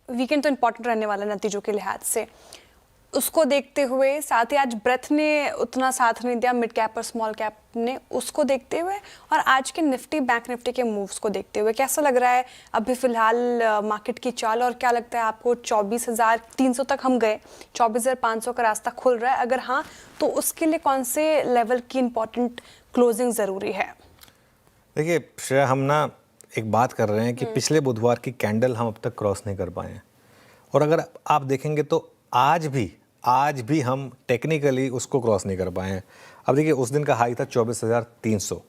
Weekend तो important रहने वाला है नतीजों के लिहाज से, उसको देखते हुए, साथ ही आज ब्रेथ ने उतना साथ नहीं दिया, मिड कैप और स्मॉल कैप ने, उसको देखते हुए और आज के निफ्टी बैंक निफ्टी के मूव्स को देखते हुए कैसा लग रहा है अभी फिलहाल मार्केट की चाल? और क्या लगता है आपको 24,300 तक हम गए, 24,500 का रास्ता खुल रहा है? अगर हाँ तो उसके लिए कौन से लेवल की इंपॉर्टेंट क्लोजिंग ज़रूरी है? देखिए श्रेया, हम ना एक बात कर रहे हैं कि पिछले बुधवार की कैंडल हम अब तक क्रॉस नहीं कर पाए हैं, और अगर आप देखेंगे तो आज भी हम टेक्निकली उसको क्रॉस नहीं कर पाए हैं। अब देखिए, उस दिन का हाई था 24,300,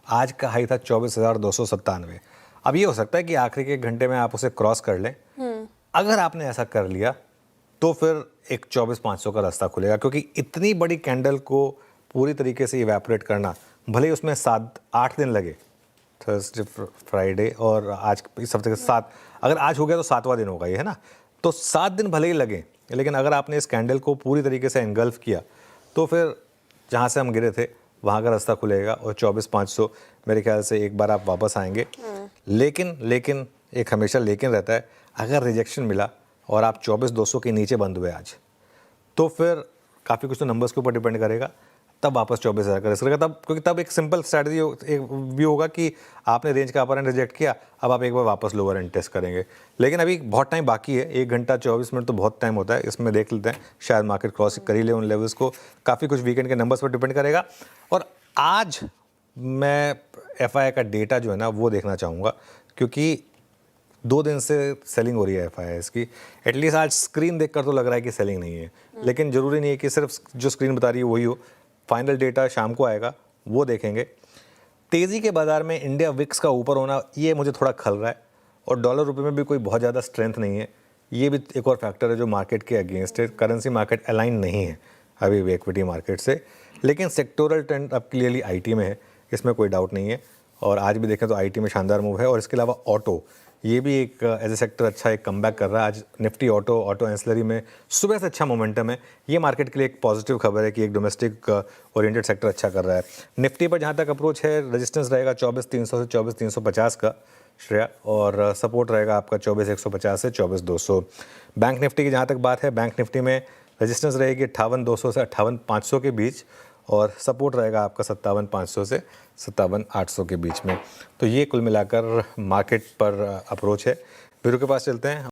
आज का हाई था 24,297। अब ये हो सकता है कि आखिरी के एक घंटे में आप उसे क्रॉस कर लें। अगर आपने ऐसा कर लिया तो फिर एक 24,500 का रास्ता खुलेगा, क्योंकि इतनी बड़ी कैंडल को पूरी तरीके से इवेपोरेट करना, भले ही उसमें 7-8 दिन लगे, थर्सडे फ्राइडे और आज इस हफ्ते के 7, अगर आज हो गया तो 7वां दिन होगा ये, है ना? तो 7 दिन भले ही लगे, लेकिन अगर आपने इस कैंडल को पूरी तरीके से एनगल्फ किया तो फिर जहाँ से हम गिरे थे वहाँ का रास्ता खुलेगा, और 24,500 मेरे ख्याल से एक बार आप वापस आएंगे। लेकिन एक हमेशा लेकिन रहता है, अगर रिजेक्शन मिला और आप 24,200 के नीचे बंद हुए आज, तो फिर काफ़ी कुछ तो नंबर्स के ऊपर डिपेंड करेगा, तब वापस 24,000 का रिस्क रहेगा। तब क्योंकि तब एक सिंपल स्ट्रैटेजी एक भी होगा कि आपने रेंज का अपर एंड रिजेक्ट किया, अब आप एक बार वापस लोअर एंड टेस्ट करेंगे। लेकिन अभी बहुत टाइम बाकी है, 1 घंटा 24 मिनट तो बहुत टाइम होता है, इसमें देख लेते हैं, शायद मार्केट क्रॉस कर ही ले उन लेवल्स को। काफ़ी कुछ वीकेंड के नंबर्स पर डिपेंड करेगा। और आज मैं FII का डेटा जो है ना वो देखना चाहूँगा, क्योंकि 2 दिन से सेलिंग हो रही है FIIs की। एटलीस्ट आज स्क्रीन देखकर तो लग रहा है कि सेलिंग नहीं है, लेकिन ज़रूरी नहीं है कि सिर्फ जो स्क्रीन बता रही है वही हो। फाइनल डेटा शाम को आएगा, वो देखेंगे। तेज़ी के बाज़ार में इंडिया विक्स का ऊपर होना, ये मुझे थोड़ा खल रहा है, और डॉलर रुपए में भी कोई बहुत ज़्यादा स्ट्रेंथ नहीं है। ये भी एक और फैक्टर है जो मार्केट के अगेंस्ट है। करेंसी मार्केट अलाइन नहीं है अभी भी इक्विटी मार्केट से, लेकिन सेक्टोरल ट्रेंड अब क्लियरली IT में है, इसमें कोई डाउट नहीं है। और आज भी देखें तो IT में शानदार मूव है, और इसके अलावा ऑटो, ये भी एक एज ए सेक्टर अच्छा एक कमबैक कर रहा है। आज निफ्टी ऑटो एंसिलरी में सुबह से अच्छा मोमेंटम है। ये मार्केट के लिए एक पॉजिटिव खबर है कि एक डोमेस्टिक ओरिएंटेड सेक्टर अच्छा कर रहा है। निफ्टी पर जहाँ तक अप्रोच है, रेजिस्टेंस रहेगा 24,300 से 24,350 का श्रेया, और सपोर्ट रहेगा आपका 24,150 से 24,200। बैंक निफ्टी की जहाँ तक बात है, बैंक निफ्टी में रेजिस्टेंस रहेगी 58,200 से 58,500 के बीच, और सपोर्ट रहेगा आपका 57,500 से 57,800 के बीच में। तो ये कुल मिलाकर मार्केट पर अप्रोच है। वीरू के पास चलते हैं।